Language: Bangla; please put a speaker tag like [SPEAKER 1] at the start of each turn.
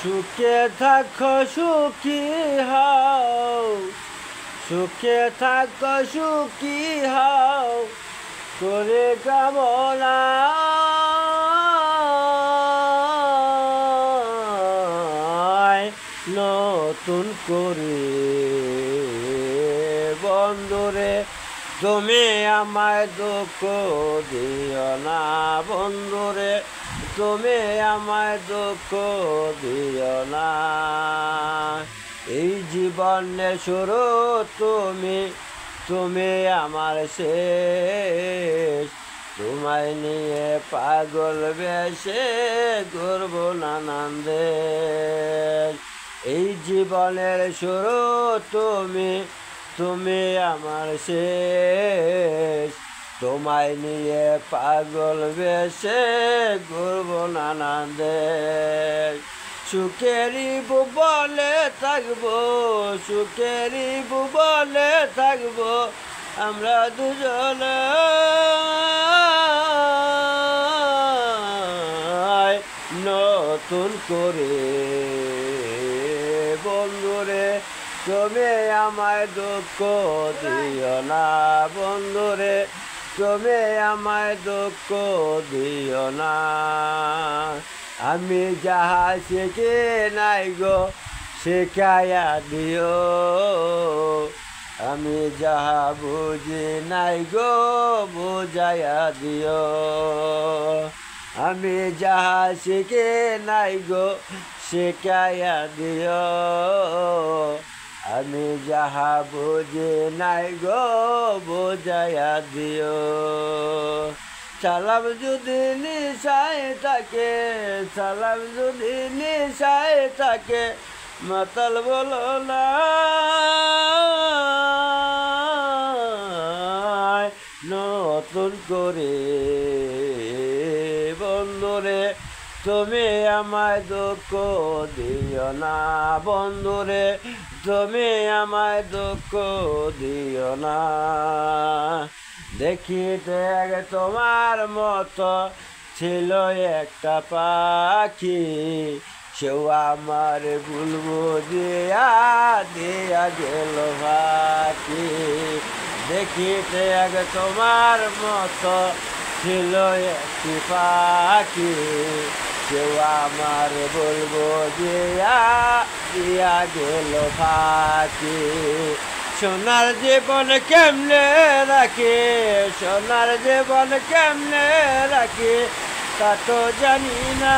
[SPEAKER 1] সুখে থাকো সুখী হও, সুখে থাকো সুখী হও করে কামনা। নতুন করে বন্ধুরে তুমি আমায় দুঃখ দিও না, বন্ধুরে তুমি আমায় দুঃখ দিও না। এই জীবনের শুরু তুমি, তুমি আমার শেষ। তোমায় নিয়ে পাগল বেশে ঘুরবো নানান দেশ। এই জীবনের শুরু তুমি, তুমি আমার শেষ। তোমায় নিয়ে পাগল বেশে ঘুরবো নানান দেশ। সুখেরই ভুবনে থাকবো, সুখেরই ভুবনে থাকবো আমরা দুজনে। নতুন করে বন্ধুরে তুমি আমায় দুঃখ দিও না, বন্ধুরে তুমি আমায় দুঃখ দিও না। আমি যাহা শিখি নাই গো শিখাইয়া দিও, আমি যাহা বুঝি নাই গো বুঝাইয়া দিও। আমি যাহা শিখি নাই গো শিখাইয়া দিও, আমি যাহা বুঝি নাই গো বুঝাইয়া দিও। সালাম যদি নিশায় থাকে, সালাম যদি নিশায় থাকে মাতাল বলো না। নতুন করে বন্ধুরে তুমি আমায় দুঃখ দিও না, বন্ধুরে তুমি আমায় দুঃখ দিও না। দেখিতে তোমার মতো ছিল একটা পাখি, সেও আমার ভুলবো দিয়া দিয়া গেল পাখি। দেখিতে তোমার মতো ছিল একটি পাখি, কেউ আমার বলবো দিয়া দিয়া গেল পাখি। সোনার জীবন কেমনে রাখি, সোনার জীবন কেমনে রাখি তা তো জানি না।